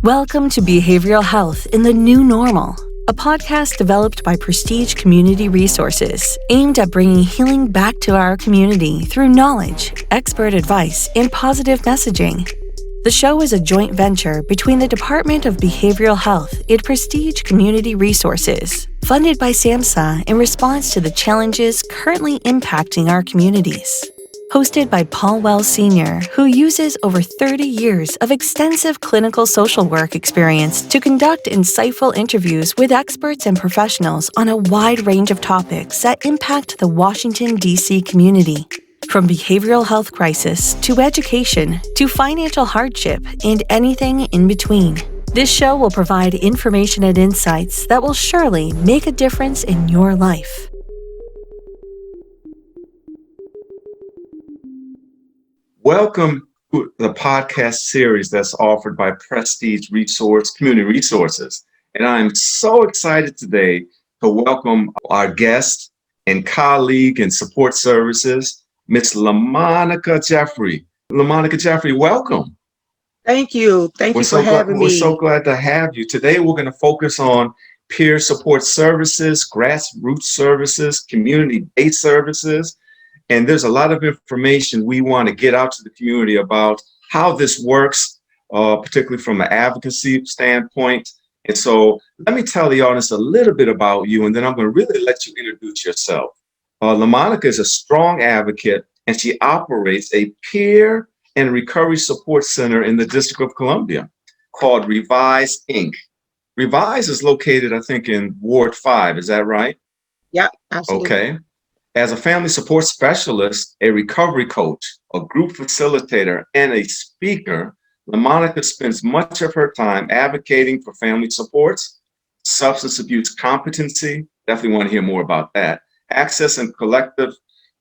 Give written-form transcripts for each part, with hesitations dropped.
Welcome to Behavioral Health in the New Normal, a podcast developed by Prestige Community Resources, aimed at bringing healing back to our community through knowledge, expert advice, and positive messaging. The show is a joint venture between the Department of Behavioral Health and Prestige Community Resources, funded by SAMHSA in response to the challenges currently impacting our communities. Hosted by Paul Wells Sr., who uses over 30 years of extensive clinical social work experience to conduct insightful interviews with experts and professionals on a wide range of topics that impact the Washington, D.C. community. From behavioral health crisis to education to financial hardship and anything in between. This show will provide information and insights that will surely make a difference in your life. Welcome to the podcast series that's offered by Prestige Community Resources. And I'm so excited today to welcome our guest and colleague in support services, Miss LaMonica Jeffrey. LaMonica Jeffrey, welcome. Thank you. Thank you for having me. We're so glad to have you. Today, we're going to focus on peer support services, grassroots services, community-based services. And there's a lot of information we want to get out to the community about how this works, particularly from an advocacy standpoint. And so let me tell the audience a little bit about you, and then I'm going to really let you introduce yourself. LaMonica is a strong advocate, and she operates a peer and recovery support center in the District of Columbia called Revise, Inc. Revise is located, I think, in Ward 5. Is that right? Yeah, absolutely. Okay. As a family support specialist, a recovery coach, a group facilitator, and a speaker, LaMonica spends much of her time advocating for family supports, substance abuse competency, definitely want to hear more about that, access and collective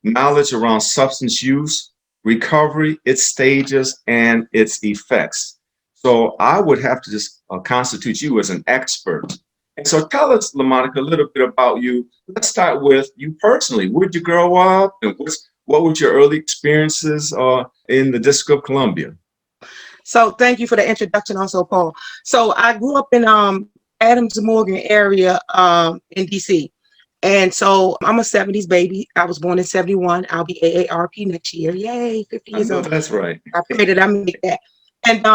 knowledge around substance use, recovery, its stages, and its effects. So I would have to just constitute you as an expert. And so tell us, LaMonica, a little bit about you. Let's start with you personally. Where did you grow up, and what were your early experiences in the District of Columbia? So thank you for the introduction also, Paul. So I grew up in Adams Morgan area in DC. And so I'm a 70s baby. I was born in 71. I'll be AARP next year. Yay, 50 years old. That's right. I pray that I make that. And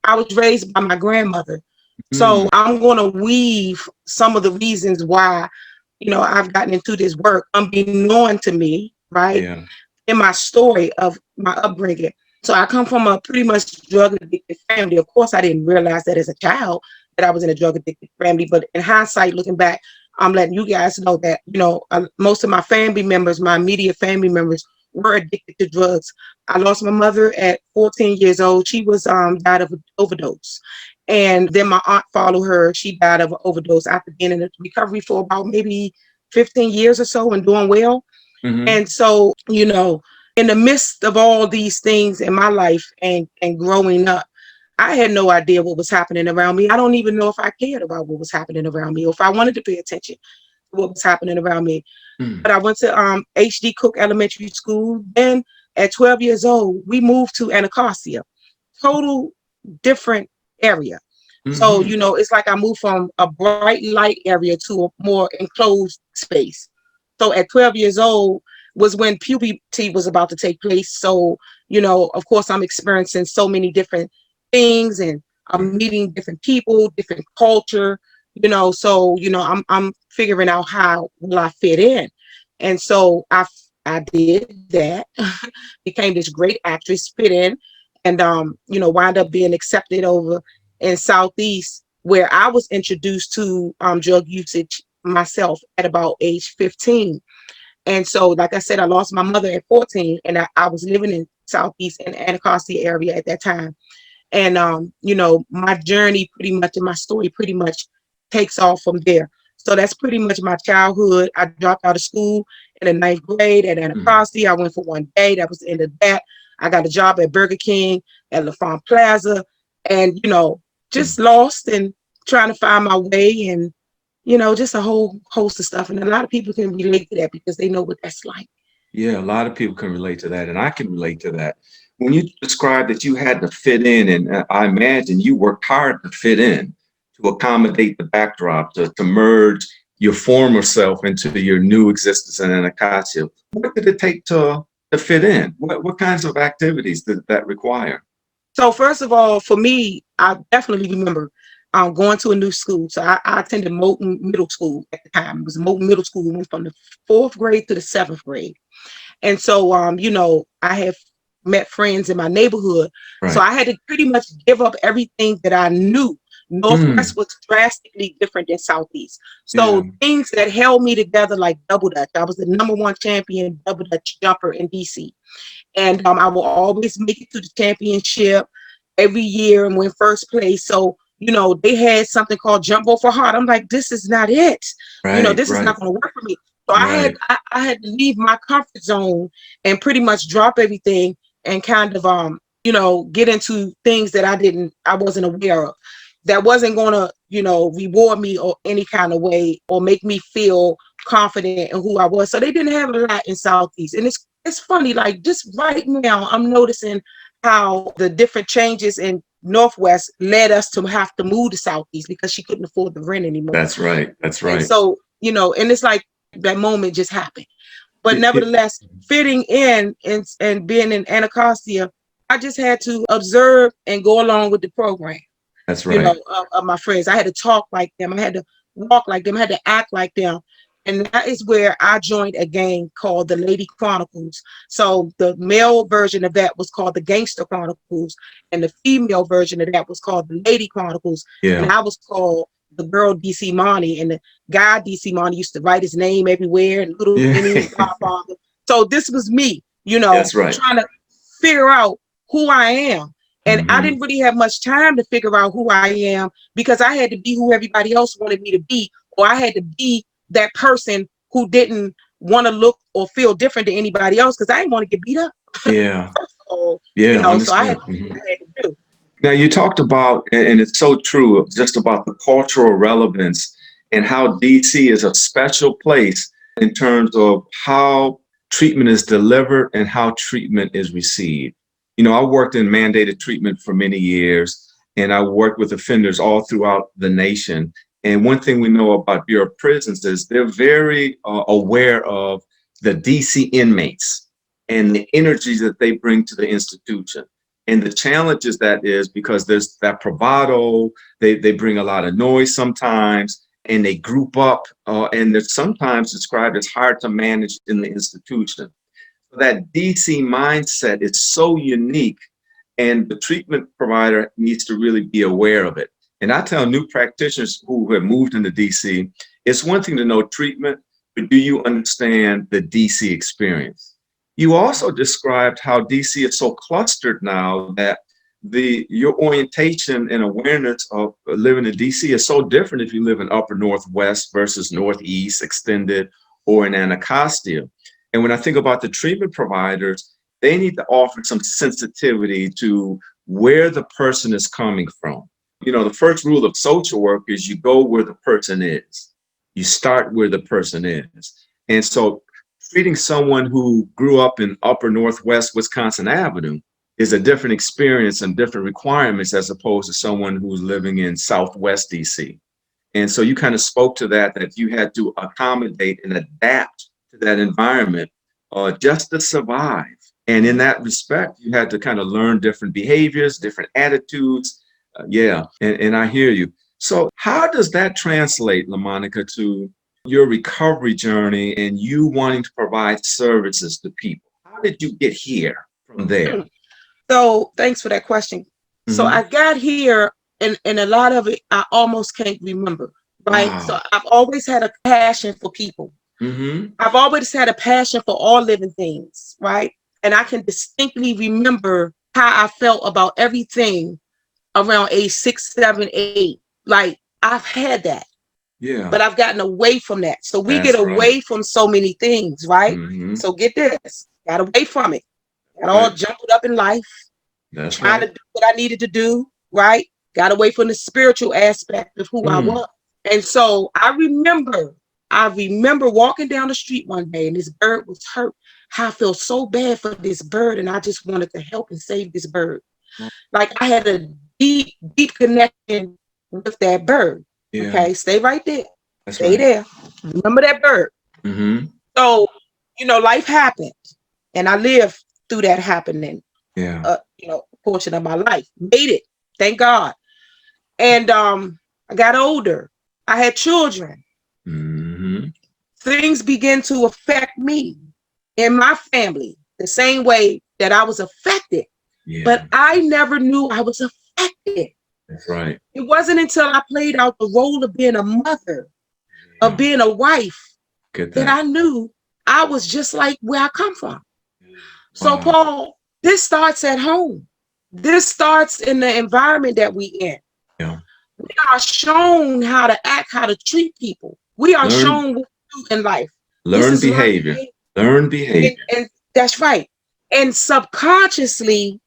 I was raised by my grandmother. So I'm going to weave some of the reasons why, I've gotten into this work unbeknown to me, right? Yeah. In my story of my upbringing. So I come from a pretty much drug addicted family. Of course, I didn't realize that as a child that I was in a drug addicted family. But in hindsight, looking back, I'm letting you guys know that, most of my family members, my immediate family members were addicted to drugs. I lost my mother at 14 years old. She was died of an overdose. And then my aunt followed her. She died of an overdose after being in recovery for about maybe 15 years or so and doing well. Mm-hmm. And so, in the midst of all these things in my life and growing up, I had no idea what was happening around me. I don't even know if I cared about what was happening around me or if I wanted to pay attention to what was happening around me. Mm. But I went to H.D. Cook Elementary School. Then at 12 years old, we moved to Anacostia, total different area. Mm-hmm. So, it's like I moved from a bright light area to a more enclosed space. So at 12 years old was when puberty was about to take place. So, of course, I'm experiencing so many different things and I'm meeting different people, different culture, so, I'm figuring out how will I fit in. And so I did that, became this great actress, fit in, and, wound up being accepted over in Southeast, where I was introduced to drug usage myself at about age 15. And so, like I said, I lost my mother at 14, and I was living in Southeast in Anacostia area at that time. And, my journey pretty much and my story pretty much takes off from there. So that's pretty much my childhood. I dropped out of school in the 9th grade at Anacostia. I went for one day. That was the end of that. I got a job at Burger King at LaFont Plaza and, just lost and trying to find my way and, just a whole host of stuff. And a lot of people can relate to that because they know what that's like. Yeah, a lot of people can relate to that. And I can relate to that. when you described that you had to fit in, and I imagine you worked hard to fit in, to accommodate the backdrop, to merge your former self into your new existence in Anacostia. What did it take to fit in? What kinds of activities did that require? So first of all, for me, I definitely remember going to a new school. So I attended Moulton Middle School at the time. It was Moulton Middle School. We went from the 4th grade to the 7th grade. And so, I have met friends in my neighborhood. So Right. I had to pretty much give up everything that I knew. Mm, Northwest was drastically different than Southeast. yeah, So things that held me together, like double dutch. I was the #1 champion double dutch jumper in DC. And I will always make it to the championship every year and win first place. So, they had something called jump rope for heart. I'm like, this is not it. right, This is right, not going to work for me. So right. I had to leave my comfort zone and pretty much drop everything and kind of get into things that I wasn't aware of. That wasn't gonna, reward me or any kind of way or make me feel confident in who I was. So they didn't have a lot in Southeast. And it's funny, like just right now, I'm noticing how the different changes in Northwest led us to have to move to Southeast because she couldn't afford the rent anymore. That's right. That's And right. so, and it's like that moment just happened. But It, nevertheless, fitting in and being in Anacostia, I just had to observe and go along with the program, that's right. of my friends. I had to talk like them. I had to walk like them. I had to act like them. And that is where I joined a gang called the Lady Chronicles. So the male version of that was called the Gangster Chronicles, and the female version of that was called the Lady Chronicles. And Yeah. I was called the girl DC Monty, and the guy DC Monty used to write his name everywhere, and Little Minnie Yeah. and Godfather. So this was me, That's right. trying to figure out who I am. And I Hmm. didn't really have much time to figure out who I am because I had to be who everybody else wanted me to be, or I had to be that person who didn't want to look or feel different to anybody else because I didn't want to get beat up. Yeah. So, Yeah. so I had Understood. to do Mhm. what I had to do. Now, you talked about, and it's so true, just about the cultural relevance and how DC is a special place in terms of how treatment is delivered and how treatment is received. I worked in mandated treatment for many years, and I worked with offenders all throughout the nation. And one thing we know about Bureau of Prisons is they're very aware of the DC inmates and the energies that they bring to the institution. And the challenges that is because there's that bravado, they bring a lot of noise sometimes, and they group up, and they're sometimes described as hard to manage in the institution. So that DC mindset is so unique, and the treatment provider needs to really be aware of it. And I tell new practitioners who have moved into DC, it's one thing to know treatment, but do you understand the DC experience? You also described how DC is so clustered now that your orientation and awareness of living in DC is so different if you live in Upper Northwest versus Northeast Extended or in Anacostia. And when I think about the treatment providers, they need to offer some sensitivity to where the person is coming from. The first rule of social work is you go where the person is. You start where the person is. And so treating someone who grew up in Upper Northwest Wisconsin Avenue is a different experience and different requirements as opposed to someone who's living in Southwest DC. And so you kind of spoke to that you had to accommodate and adapt to that environment just to survive. And in that respect, you had to kind of learn different behaviors, different attitudes. Yeah, and I hear you. So how does that translate, LaMonica, to your recovery journey and you wanting to provide services to people? How did you get here from there? So thanks for that question. So Hmm. I got here, and a lot of it I almost can't remember, right? So Wow. I've always had a passion for people. Hmm. I've always had a passion for all living things, right? And I can distinctly remember how I felt about everything around age 6, 7, 8. Like I've had that, Yeah, but I've gotten away from that. So we get that's right. away from so many things, right? Hmm. So get this, got away from it. Got all Right. jumbled up in life, That's trying to right. do what I needed to do, right? Got away from the spiritual aspect of who I Mm. was. And so I remember walking down the street one day and this bird was hurt, how I feel so bad for this bird, and I just wanted to help and save this bird. Like I had a deep, deep connection with that bird. Yeah. Okay, stay right there. That's Stay right. there. Remember that bird. Mm-hmm. So, life happened, and I lived through that happening. Yeah. Portion of my life. Made it. Thank God. And I got older. I had children. Mm-hmm. Things began to affect me and my family the same way that I was affected. Yeah. But I never knew I was affected. That's right. It wasn't until I played out the role of being a mother, of being a wife, that I knew I was just like where I come from. So, Paul, this starts at home. This starts in the environment that we in. Yeah. We are shown how to act, how to treat people. We are shown what to do in life. Learn behavior. Learn behavior. And that's right. And subconsciously,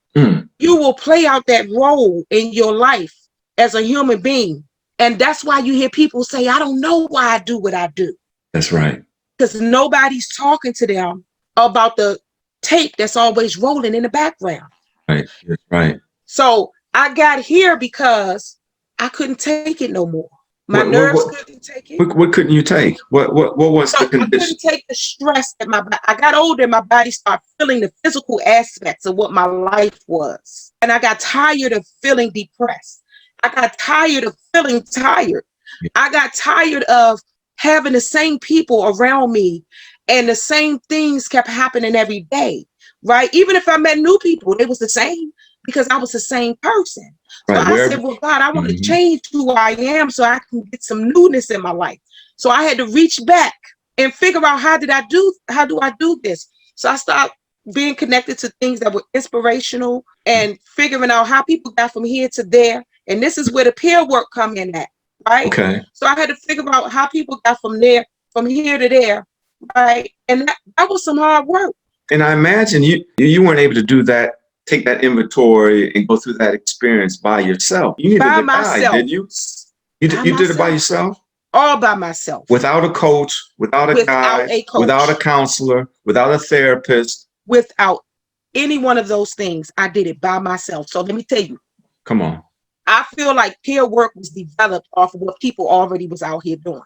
you will play out that role in your life as a human being. And that's why you hear people say, I don't know why I do what I do. That's right. Because nobody's talking to them about the tape that's always rolling in the background. Right. That's right. So I got here because I couldn't take it no more. My nerves couldn't take it. What couldn't you take? What was the condition? I couldn't take the stress that I got older and my body started feeling the physical aspects of what my life was. And I got tired of feeling depressed. I got tired of feeling tired. Yeah. I got tired of having the same people around me and the same things kept happening every day, right? Even if I met new people, it was the same because I was the same person. So I said, well, God, I want to change who I am so I can get some newness in my life. So I had to reach back and figure out how do I do this? So I started being connected to things that were inspirational and figuring out how people got from here to there. And this is where the peer work come in at, right? Okay. So I had to figure out how people got from here to there, right? And that was some hard work. And I imagine you weren't able to do that, take that inventory and go through that experience by yourself. You needed a guide, didn't you? You did it by yourself? All by myself. Without a coach, without a guide, without a counselor, without a therapist. Without any one of those things, I did it by myself. So let me tell you. Come on. I feel like peer work was developed off of what people already was out here doing.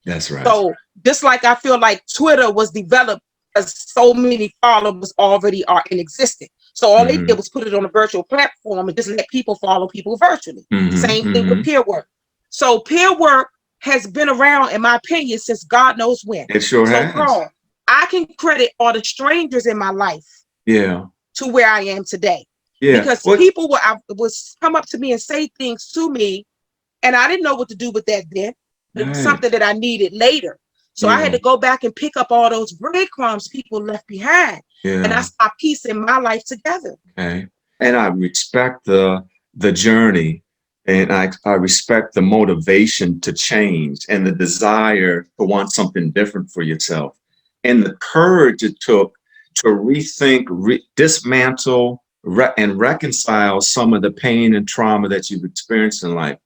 That's right. So just like I feel like Twitter was developed because so many followers already are in existence. So all they did was put it on a virtual platform and just let people follow people virtually. Same thing with peer work. So peer work has been around, in my opinion, since God knows when. It sure has. Paul, I can credit all the strangers in my life to where I am today. Yeah. Because people would come up to me and say things to me, and I didn't know what to do with that then. It was something that I needed later. So I had to go back and pick up all those breadcrumbs people left behind. Yeah. And I started piecing my life together. Okay. And I respect the journey, and I respect the motivation to change and the desire to want something different for yourself and the courage it took to rethink, dismantle, and reconcile some of the pain and trauma that you've experienced in life.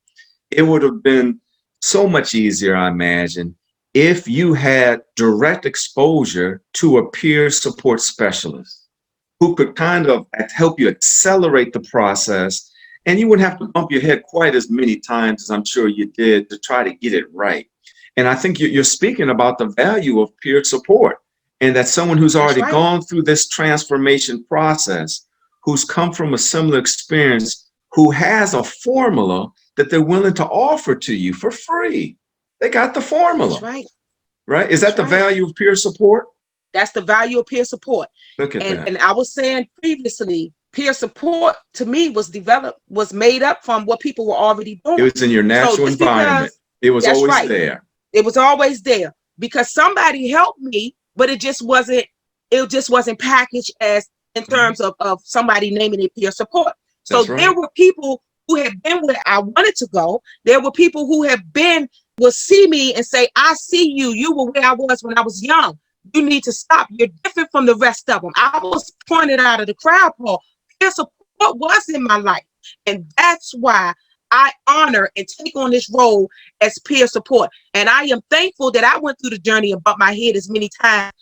It would have been so much easier, I imagine, if you had direct exposure to a peer support specialist who could kind of help you accelerate the process, and you wouldn't have to bump your head quite as many times as I'm sure you did to try to get it right. And I think you're speaking about the value of peer support, and that someone who's already gone through this transformation process, who's come from a similar experience, who has a formula that they're willing to offer to you for free. They got the formula. That's right. Right? Is that the value of peer support? That's the value of peer support. Look at that. And I was saying previously, peer support to me was made up from what people were already doing. It was in your natural environment. It was always there. It was always there because somebody helped me, but it just wasn't packaged as in terms of somebody naming it peer support. So there were people who had been where I wanted to go. There were people who will see me and say, I see you. You were where I was when I was young. You need to stop. You're different from the rest of them. I was pointed out of the crowd, Paul. Peer support was in my life. And that's why I honor and take on this role as peer support. And I am thankful that I went through the journey and bumped my head as many times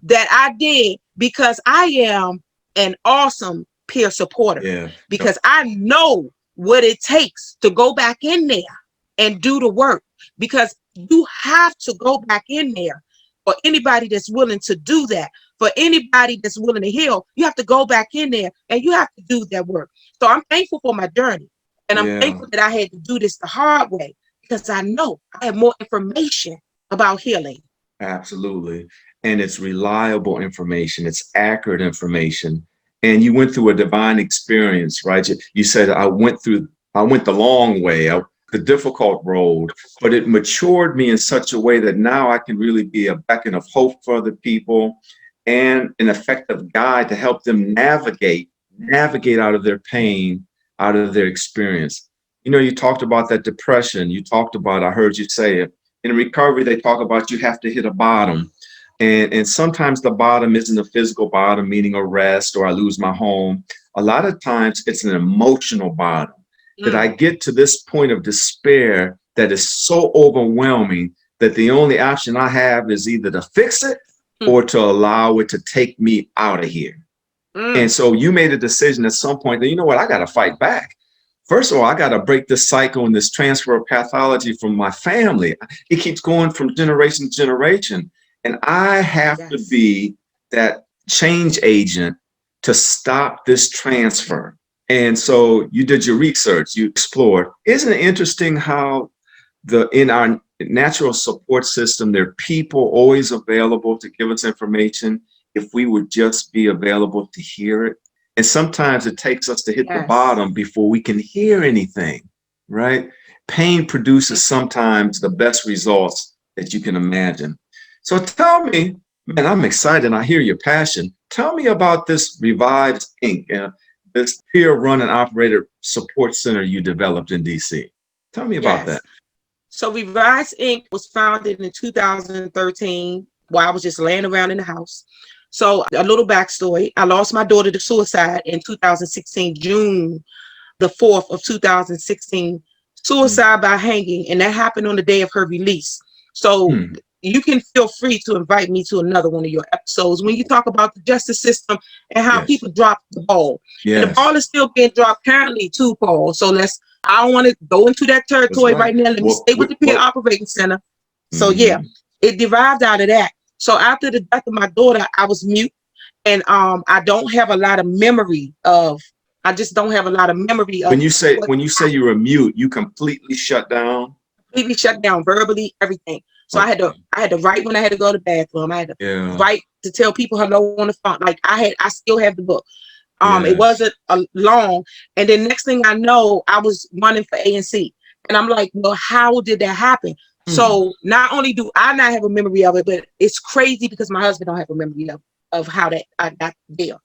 that I did because I am an awesome peer supporter. Yeah. Because I know what it takes to go back in there and do the work. Because you have to go back in there. For anybody that's willing to do that, for anybody that's willing to heal, you have to go back in there and you have to do that work. So I'm thankful for my journey. And I'm thankful that I had to do this the hard way, because I know I have more information about healing. Absolutely. And it's reliable information. It's accurate information. And you went through a divine experience, right? You said, I went the long way, the difficult road, but it matured me in such a way that now I can really be a beacon of hope for other people and an effective guide to help them navigate out of their pain, out of their experience. You know, you talked about that depression. You talked about, I heard you say it. In recovery, they talk about you have to hit a bottom. And sometimes the bottom isn't a physical bottom, meaning arrest or I lose my home. A lot of times it's an emotional bottom, that I get to this point of despair that is so overwhelming that the only option I have is either to fix it or to allow it to take me out of here. And so you made a decision at some point that, you know what, I got to fight back. First of all, I got to break this cycle and this transfer of pathology from my family. It keeps going from generation to generation. And I have to be that change agent to stop this transfer. And so you did your research, you explored. Isn't it interesting how in our natural support system, there are people always available to give us information if we would just be available to hear it? And sometimes it takes us to hit the bottom before we can hear anything, right? Pain produces sometimes the best results that you can imagine. So tell me, man, I'm excited. I hear your passion. Tell me about this Revives Inc., this peer-run and operated support center you developed in DC. Tell me about that. So Revives Inc. was founded in 2013 while I was just laying around in the house. So a little backstory, I lost my daughter to suicide in 2016, June the 4th of 2016, suicide by hanging. And that happened on the day of her release. So you can feel free to invite me to another one of your episodes when you talk about the justice system and how people drop the ball. And the ball is still being dropped currently too, Paul. So I don't want to go into that territory right now. Let me stay with the peer operating center. So it derived out of that. So after the death of my daughter, I was mute, and I don't have a lot of memory of. I just don't have a lot of memory of. When you say you were mute, you completely shut down. Completely shut down verbally, everything. So I had to write when I had to go to the bathroom. I had to write to tell people hello on the phone. Like I still have the book. It wasn't long, and then next thing I know, I was running for ANC, and I'm like, well, how did that happen? So not only do I not have a memory of it, but it's crazy because my husband don't have a memory of how that I got there.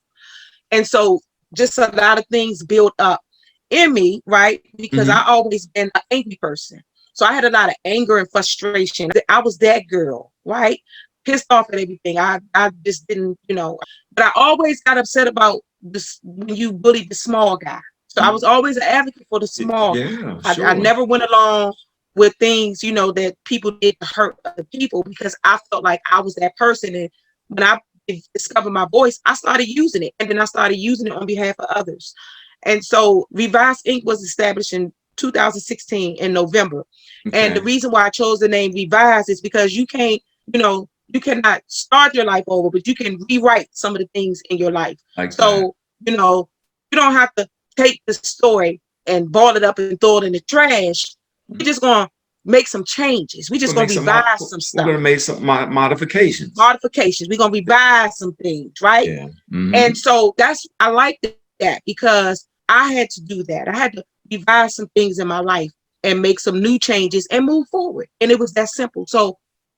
And so just a lot of things built up in me, right? Because I always been an angry person. So I had a lot of anger and frustration. I was that girl, right? Pissed off at everything. I just didn't, but I always got upset about this when you bullied the small guy. So I was always an advocate for the small. Yeah, I never went along with things, that people did to hurt other people because I felt like I was that person. And when I discovered my voice, I started using it. And then I started using it on behalf of others. And so Revives Inc. was established in 2016 in November. And the reason why I chose the name Revives is because you can't, you cannot start your life over, but you can rewrite some of the things in your life. So, you don't have to take the story and ball it up and throw it in the trash. We're just going to make some changes. We're just going to revise some stuff. We're going to make some modifications. We're going to revise some things, right? Yeah. And so I like that because I had to do that. I had to revise some things in my life and make some new changes and move forward. And it was that simple. So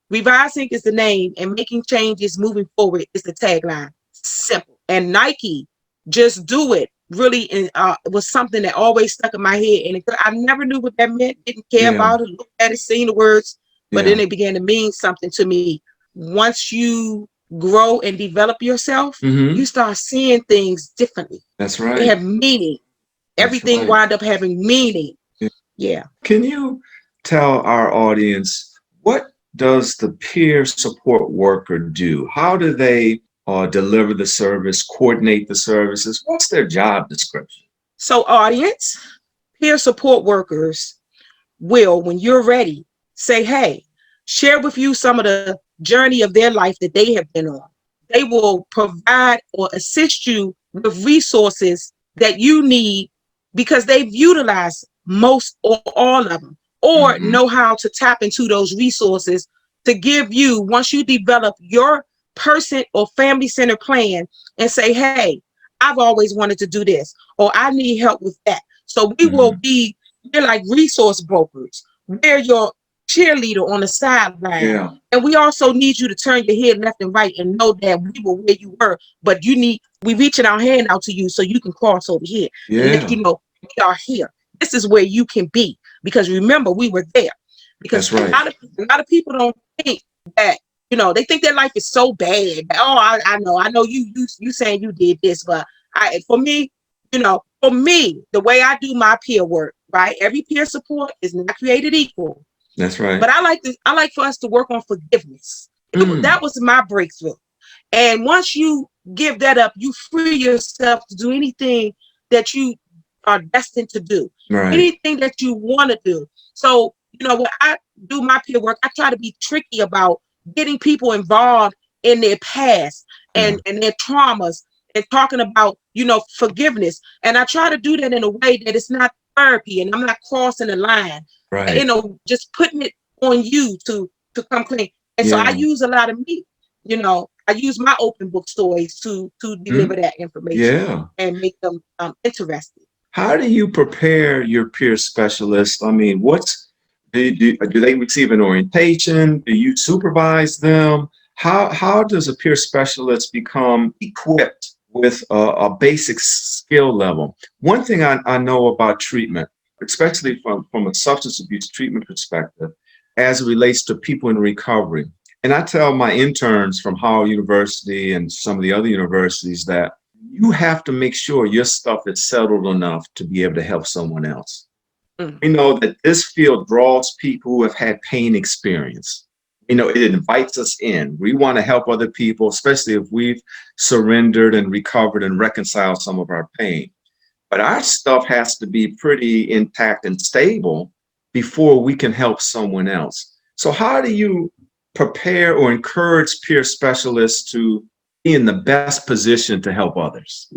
Revising is the name and making changes moving forward is the tagline. Simple. And Nike, just do it, really was something that always stuck in my head. And I never knew what that meant, didn't care about it, looked at it, seen the words, but then it began to mean something to me. Once you grow and develop yourself, you start seeing things differently. That's right. They have meaning. Everything wound up having meaning. Yeah. Can you tell our audience, what does the peer support worker do? How do they deliver the service, coordinate the services? What's their job description? So audience, peer support workers will, when you're ready, say, hey, share with you some of the journey of their life that they have been on. They will provide or assist you with resources that you need because they've utilized most or all of them, or know how to tap into those resources to give you, once you develop your person or family-centered plan and say, hey, I've always wanted to do this, or I need help with that. So we will be, we're like resource brokers. We're your cheerleader on the sideline. Yeah. And we also need you to turn your head left and right and know that we were where you were, but we reaching our hand out to you so you can cross over here. Yeah. And let you know we are here. This is where you can be. Because remember, we were there. Because That's right. a lot of people don't think that, they think their life is so bad. Oh, I know you saying you did this, but for me, the way I do my peer work, right? Every peer support is not created equal. That's right. But I like for us to work on forgiveness. That was my breakthrough. And once you give that up, you free yourself to do anything that you are destined to do, Right. anything that you want to do. So, when I do my peer work, I try to be tricky about getting people involved in their past and their traumas and talking about, forgiveness. And I try to do that in a way that it's not therapy and I'm not crossing the line, Right. just putting it on you to come clean. And so I use a lot of me, I use my open book stories to deliver that information and make them interested. How do you prepare your peer specialists? I mean, do they receive an orientation? Do you supervise them? How does a peer specialist become equipped with a basic skill level? One thing I know about treatment, especially from a substance abuse treatment perspective, as it relates to people in recovery. And I tell my interns from Howard University and some of the other universities that you have to make sure your stuff is settled enough to be able to help someone else. We know that this field draws people who have had pain experience. It invites us in. We want to help other people, especially if we've surrendered and recovered and reconciled some of our pain. But our stuff has to be pretty intact and stable before we can help someone else. So how do you prepare or encourage peer specialists to be in the best position to help others?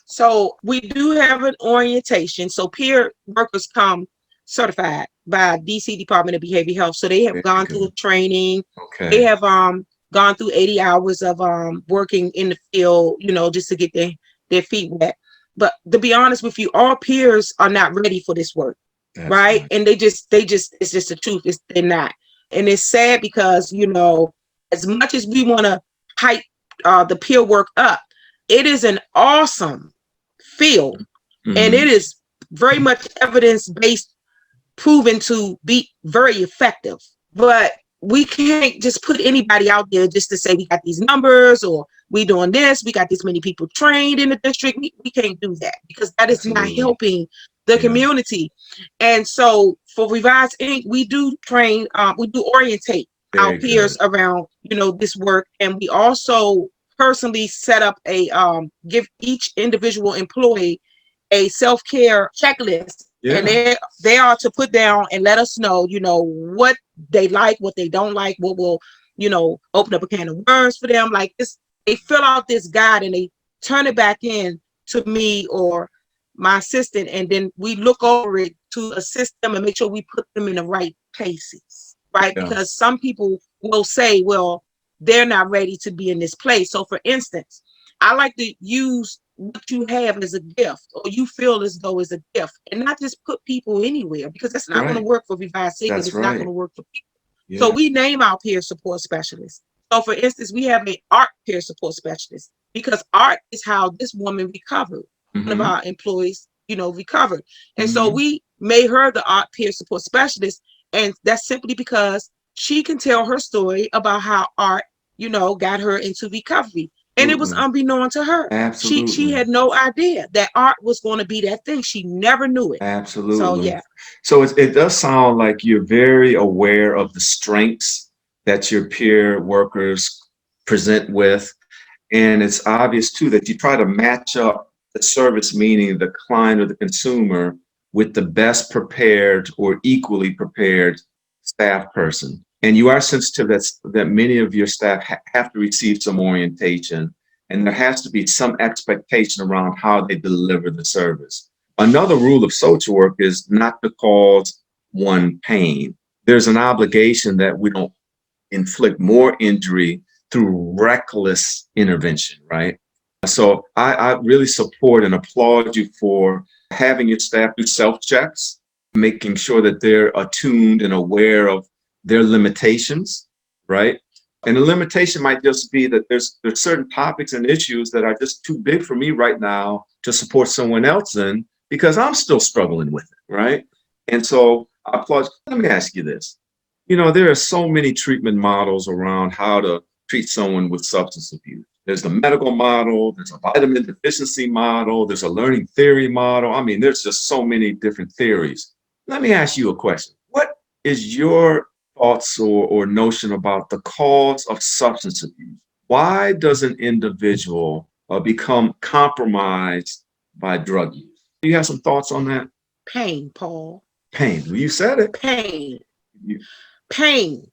So we do have an orientation. So peer workers come certified by DC Department of Behavioral Health. So they have gone through training. Okay. They have gone through 80 hours of working in the field, just to get their feet wet. But to be honest with you, all peers are not ready for this work. That's right? And they just it's just the truth. They're not. And it's sad because, as much as we want to hype the peer work up, it is an awesome field. And it is very much evidence-based, proven to be very effective. But we can't just put anybody out there just to say we got these numbers or we doing this, we got this many people trained in the district. We can't do that because that is not helping the community. And so for Revive Inc., we do train, we do orientate our peers around, this work. And we also personally set up give each individual employee a self-care checklist. And they are to put down and let us know, what they like, what they don't like, what will, open up a can of worms for them. Like this, they fill out this guide and they turn it back in to me or my assistant, and then we look over it to assist them and make sure we put them in the right places, right? Because some people will say, well, they're not ready to be in this place. So for instance, I like to use what you have as a gift or you feel as though is a gift and not just put people anywhere because that's not going to work for Revive Inc. It's not going to work for people. So we name our peer support specialists. So for instance, we have an art peer support specialist because art is how this woman recovered. One of our employees, recovered. And so we made her the art peer support specialist. And that's simply because she can tell her story about how art, got her into recovery. And it was unbeknown to her. Absolutely. She had no idea that art was going to be that thing. She never knew it. Absolutely. So, yeah. So it does sound like you're very aware of the strengths that your peer workers present with. And it's obvious too that you try to match up the service, meaning the client or the consumer, with the best prepared or equally prepared staff person. And you are sensitive that many of your staff have to receive some orientation, and there has to be some expectation around how they deliver the service. Another rule of social work is not to cause one pain. There's an obligation that we don't inflict more injury through reckless intervention, right? So I really support and applaud you for having your staff do self-checks, making sure that they're attuned and aware of their limitations, right? And the limitation might just be that there's certain topics and issues that are just too big for me right now to support someone else in, because I'm still struggling with it, right? And so I applaud. Let me ask you this. You know, there are so many treatment models around how to treat someone with substance abuse. There's the medical model, there's a vitamin deficiency model, there's a learning theory model. I mean, there's just so many different theories. Let me ask you a question. What is your thoughts or notion about the cause of substance abuse? Why does an individual become compromised by drug use? Do you have some thoughts on that? Pain, Paul. Pain. Well, you said it. Pain. You Pain.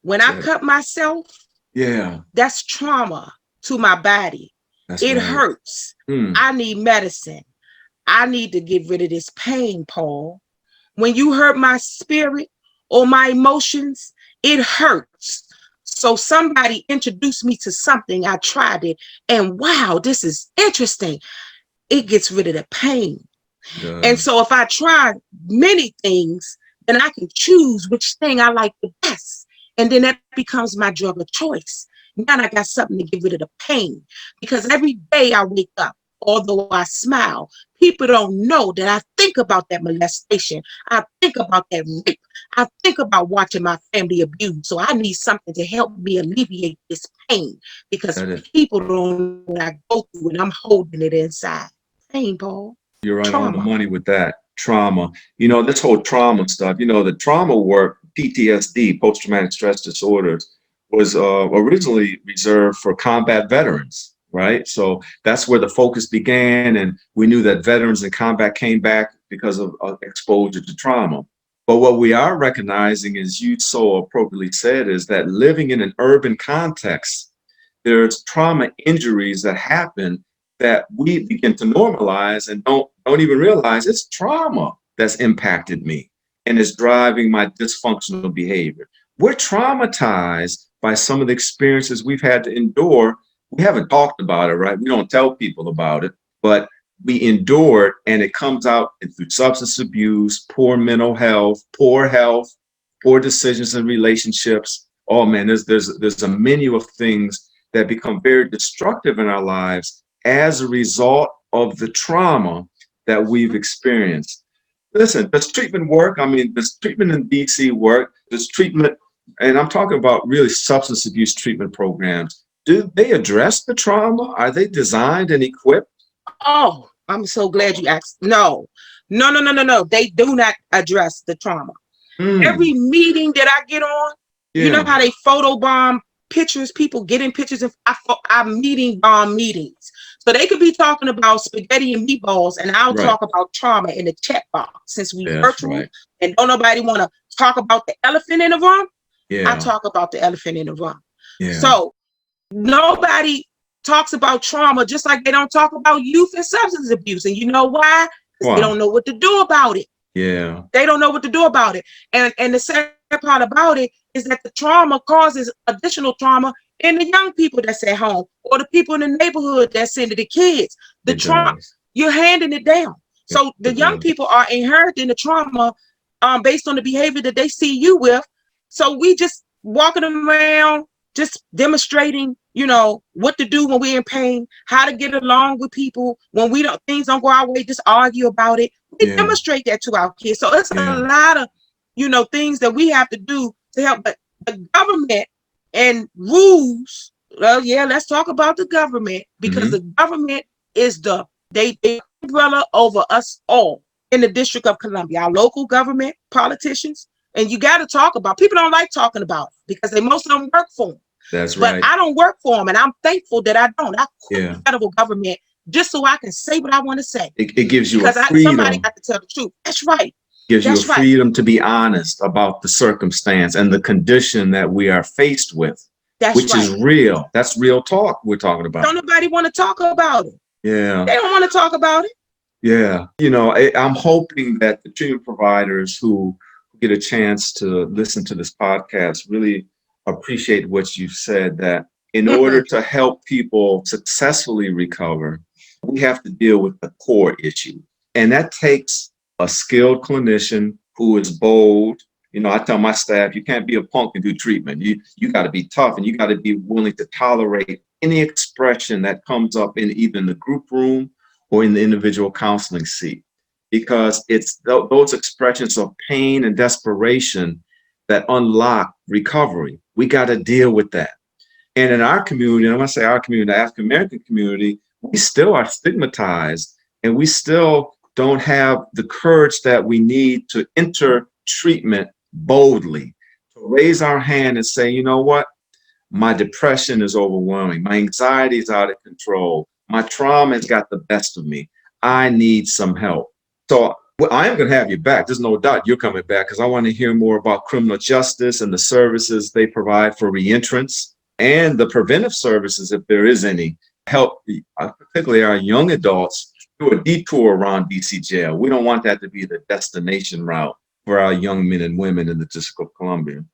When I cut myself, that's trauma to my body. It hurts. I need medicine. I need to get rid of this pain, Paul. When you hurt my spirit or my emotions, it hurts. So somebody introduced me to something, I tried it, and wow, this is interesting. It gets rid of the pain. And so if I try many things, then I can choose which thing I like the best. And then that becomes my drug of choice. Now I got something to get rid of the pain. Because every day I wake up, although I smile, people don't know that I think about that molestation. I think about that rape. I think about watching my family abused. So I need something to help me alleviate this pain, because people don't know what I go through and I'm holding it inside. Pain, Paul. You're right on the money with that. Trauma. You know, this whole trauma stuff, you know, the trauma work, PTSD, post-traumatic stress disorders, was originally reserved for combat veterans, right? So that's where the focus began. And we knew that veterans in combat came back because of exposure to trauma. But what we are recognizing, as you so appropriately said, is that living in an urban context, there's trauma injuries that happen that we begin to normalize and don't even realize it's trauma that's impacted me and is driving my dysfunctional behavior. We're traumatized by some of the experiences we've had to endure. We haven't talked about it, right? We don't tell people about it, but we endure it, and it comes out through substance abuse, poor mental health, poor decisions and relationships. Oh man, there's a menu of things that become very destructive in our lives as a result of the trauma that we've experienced. Listen, does treatment work? I mean, does treatment in DC work? Does treatment, and I'm talking about really substance abuse treatment programs, do they address the trauma? Are they designed and equipped? Oh, I'm so glad you asked. No. They do not address the trauma. Every meeting that I get on, you know how they photobomb pictures, people getting pictures of our meeting bomb meetings. So they could be talking about spaghetti and meatballs, and I'll talk about trauma in the chat box, since we virtual and don't nobody want to talk about the elephant in the room. I talk about the elephant in the room. So nobody talks about trauma, just like they don't talk about youth and substance abuse. And you know why? Because they don't know what to do about it. They don't know what to do about it. And the sad part about it is that the trauma causes additional trauma in the young people that's at home, or the people in the neighborhood that's sending the kids. The trauma, you're handing it down. So the young people are inheriting the trauma based on the behavior that they see you with. So we just walking around, just demonstrating, you know, what to do when we're in pain, how to get along with people when things don't go our way, just argue about it. We demonstrate that to our kids. So it's a lot of, you know, things that we have to do to help. But the government and rules, well, let's talk about the government, because the government is they umbrella over us all in the District of Columbia, our local government, politicians. And you got to talk about, people don't like talking about it because most of them work for them. That's But right. I don't work for them, and I'm thankful that I don't. I quit Yeah. the federal government just so I can say what I want to say. It gives you a Because somebody freedom, got to tell the truth. That's right. gives you a That's right. freedom to be honest about the circumstance and the condition that we are faced with, That's which is right. real. That's real talk we're talking about. Don't nobody want to talk about it. Yeah. They don't want to talk about it. Yeah. I'm hoping that the treatment providers who get a chance to listen to this podcast really appreciate what you've said, that in order to help people successfully recover, we have to deal with the core issue. And that takes a skilled clinician who is bold. I tell my staff, you can't be a punk and do treatment. You got to be tough, and you got to be willing to tolerate any expression that comes up in either the group room or in the individual counseling seat, because it's those expressions of pain and desperation that unlock recovery. We got to deal with that. And in our community, and when I say our community, the African American community, we still are stigmatized, and we still don't have the courage that we need to enter treatment boldly, to raise our hand and say, you know what? My depression is overwhelming. My anxiety is out of control. My trauma has got the best of me. I need some help. So I am going to have you back. There's no doubt you're coming back, because I want to hear more about criminal justice and the services they provide for reentrants and the preventive services, if there is any, help particularly our young adults do a detour around DC jail. We don't want that to be the destination route for our young men and women in the District of Columbia.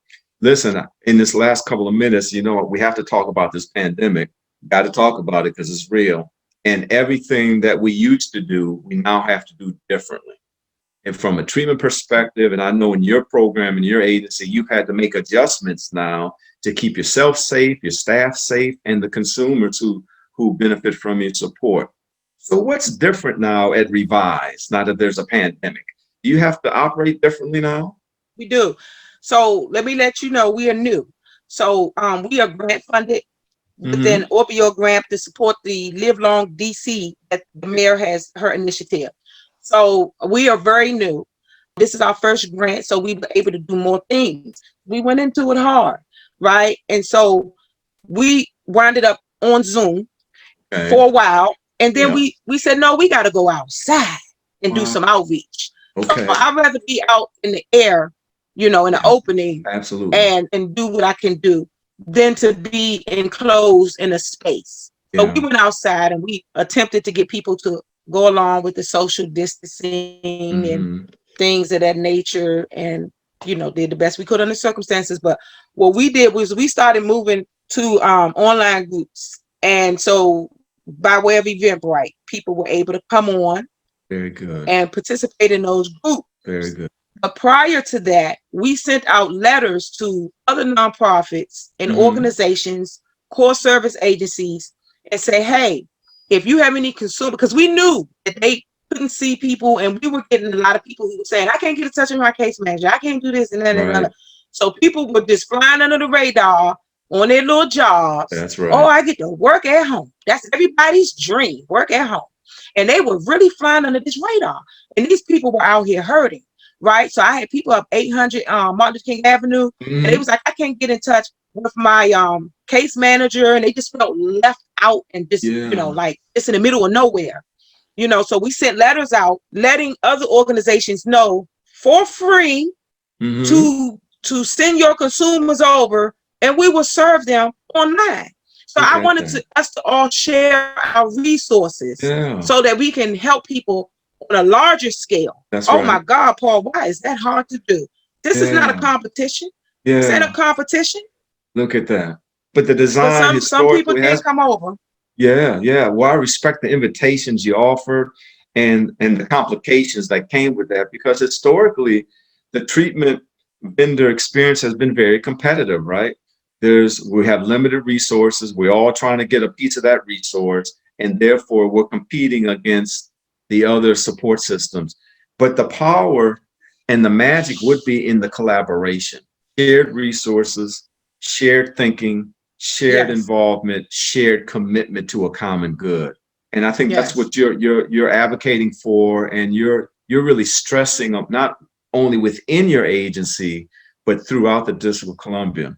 Listen, in this last couple of minutes, we have to talk about this pandemic. Got to talk about it because it's real. And everything that we used to do, we now have to do differently. And from a treatment perspective, and I know in your program, in your agency, you've had to make adjustments now to keep yourself safe, your staff safe, and the consumers who benefit from your support. So what's different now at Revise, now that there's a pandemic? Do you have to operate differently now? We do. So let me let you know, we are new. So we are grant funded with an opioid grant to support the Live Long DC that the mayor has her initiative. So we are very new. This is our first grant, so we were able to do more things. We went into it hard, right? And so we wound it up on Zoom for a while. And then we said, no, we got to go outside and do some outreach. Okay. So I'd rather be out in the air, in the opening, absolutely, and do what I can do than to be enclosed in a space. So we went outside and we attempted to get people to go along with the social distancing and things of that nature, and did the best we could under the circumstances. But what we did was we started moving to online groups, and so by way of Eventbrite, people were able to come on, very good, and participate in those groups. Very good. But prior to that, we sent out letters to other nonprofits and organizations, core service agencies, and say, hey, if you have any consumer, because we knew that they couldn't see people, and we were getting a lot of people who were saying, I can't get in touch with my case manager, I can't do this and that and that. So people were just flying under the radar on their little jobs. That's right. Oh, I get to work at home. That's everybody's dream, work at home. And they were really flying under this radar. And these people were out here hurting, right? So I had people up 800 Martin Luther King Avenue, and they was like, I can't get in touch with my case manager, and they just felt left out and just, like it's in the middle of nowhere. So we sent letters out letting other organizations know for free to send your consumers over, and we will serve them online. So I wanted us to all share our resources so that we can help people on a larger scale. My God, Paul, why is that hard to do? This is not a competition. Is that a competition? Look at that. But the design, some people can't come over. Yeah. Well, I respect the invitations you offered and the complications that came with that, because historically, the treatment vendor experience has been very competitive, right? We have limited resources. We're all trying to get a piece of that resource, and therefore we're competing against the other support systems. But the power and the magic would be in the collaboration, shared resources, shared thinking, shared involvement, shared commitment to a common good. And I think that's what you're advocating for, and you're really stressing up, not only within your agency, but throughout the District of Columbia.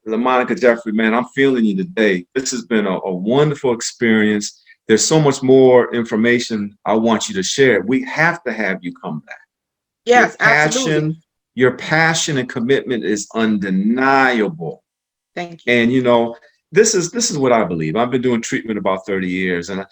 LaMonica Jeffrey, man, I'm feeling you today. This has been a wonderful experience. There's so much more information I want you to share. We have to have you come back. Yes, absolutely. Your passion and commitment is undeniable. Thank you. And this is what I believe. I've been doing treatment about 30 years, and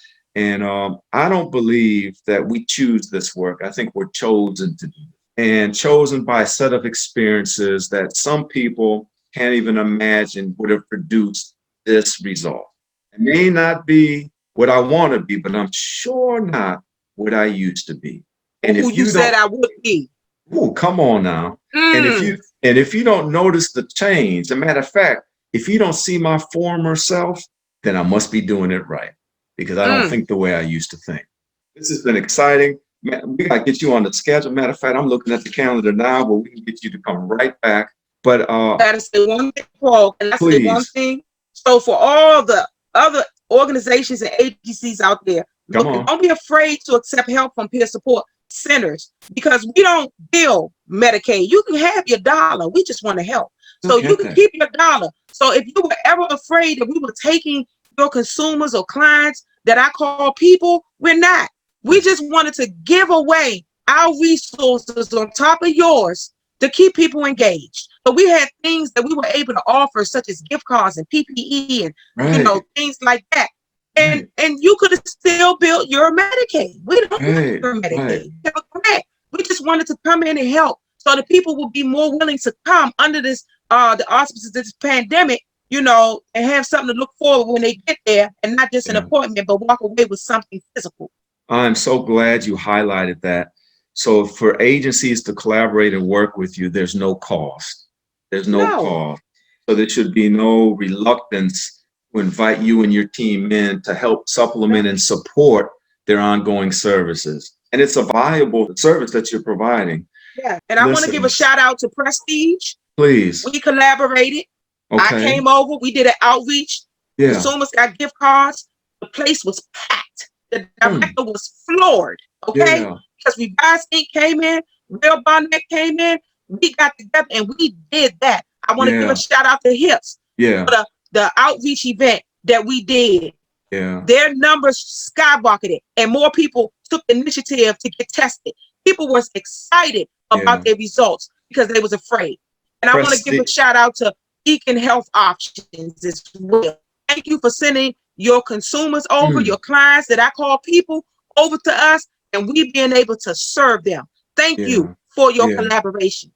I don't believe that we choose this work. I think we're chosen to do it, and chosen by a set of experiences that some people can't even imagine would have produced this result. It may not be what I want to be, but I'm sure not what I used to be. And Who if you said don't, I would be. oh, come on now. And if you don't notice the change, as a matter of fact, if you don't see my former self, then I must be doing it right, because I don't think the way I used to think. This has been exciting. Man, we gotta get you on the schedule. Matter of fact, I'm looking at the calendar now, but we can get you to come right back. But Gotta say one thing, Paul. Can I say one please, thing? So for all the other organizations and agencies out there, come on. don't be afraid to accept help from peer support centers, because we don't bill Medicaid. You can have your dollar. We just want to help. So you can keep your dollar. So if you were ever afraid that we were taking your consumers or clients that I call people, we're not. We just wanted to give away our resources on top of yours to keep people engaged. So we had things that we were able to offer, such as gift cards and PPE and things like that. And you could have still built your Medicaid. We don't have your Medicaid. We have a grant. We just wanted to come in and help, so the people will be more willing to come under this the auspices of this pandemic, and have something to look forward when they get there, and not just an appointment, but walk away with something physical. I'm so glad you highlighted that. So for agencies to collaborate and work with you, there's no cost. There's no cost. So there should be no reluctance to invite you and your team in to help supplement and support their ongoing services. And it's a valuable service that you're providing. Yeah. And I want to give a shout out to Prestige. Please. We collaborated. I came over. We did an outreach. Yeah. Consumers got gift cards. The place was packed. The director was floored. Okay. Yeah. Because Revised Inc. came in. Real Barnett came in. We got together and we did that. I want to give a shout out to HIPS. Yeah. For the outreach event that we did. Yeah. Their numbers skyrocketed and more people took the initiative to get tested. People were excited about their results because they was afraid. And I want to give a shout out to Beacon Health Options as well. Thank you for sending your consumers over, your clients that I call people, over to us, and we being able to serve them. Thank you for your collaboration.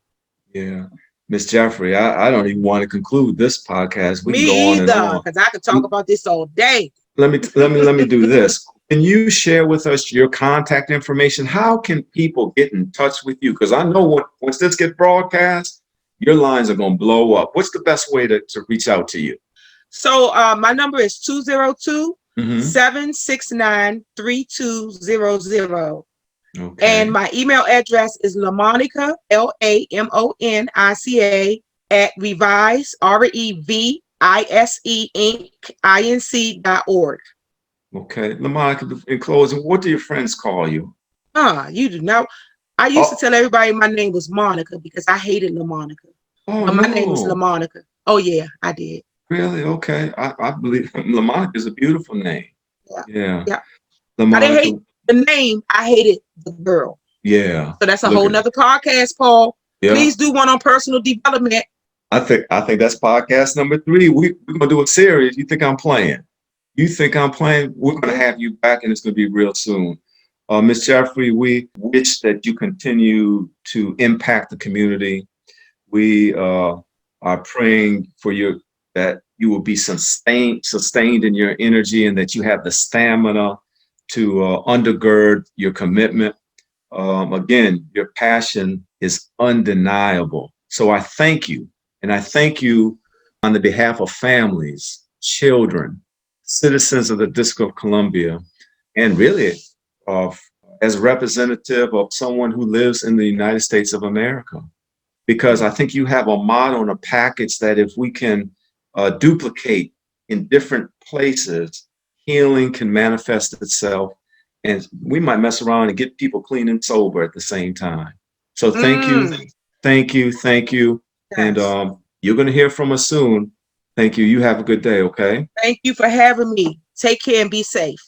Yeah. Ms. Jeffrey, I don't even want to conclude this podcast. We Me can go on and either, on. because I could talk about this all day. Let me do this. Can you share with us your contact information? How can people get in touch with you? Because I know once this gets broadcast, your lines are going to blow up. What's the best way to reach out to you? So my number is 202-769-3200. Okay. And my email address is LaMonica, LaMonica, at revise, REVISE, Inc.org. Okay. LaMonica, in closing, what do your friends call you? You do know. I used to tell everybody my name was Monica because I hated LaMonica. Oh, but my name was LaMonica. Oh, yeah, I did. Really? Okay. I believe LaMonica is a beautiful name. Yeah. LaMonica. I didn't hate the name. I hated the girl. Yeah. So that's a whole nother podcast, Paul. Yeah. Please do one on personal development. I think that's podcast number 3. We're going to do a series. You think I'm playing? You think I'm playing? We're going to have you back, and it's going to be real soon. Ms. Jeffrey, we wish that you continue to impact the community. We are praying for you that you will be sustained in your energy, and that you have the stamina to undergird your commitment. Again, your passion is undeniable. So I thank you. And I thank you on the behalf of families, children, citizens of the District of Columbia, and really as a representative of someone who lives in the United States of America. Because I think you have a model and a package that if we can duplicate in different places, healing can manifest itself. And we might mess around and get people clean and sober at the same time. So thank you. Thank you. Thank you. Yes. And you're going to hear from us soon. Thank you. You have a good day, okay? Thank you for having me. Take care and be safe.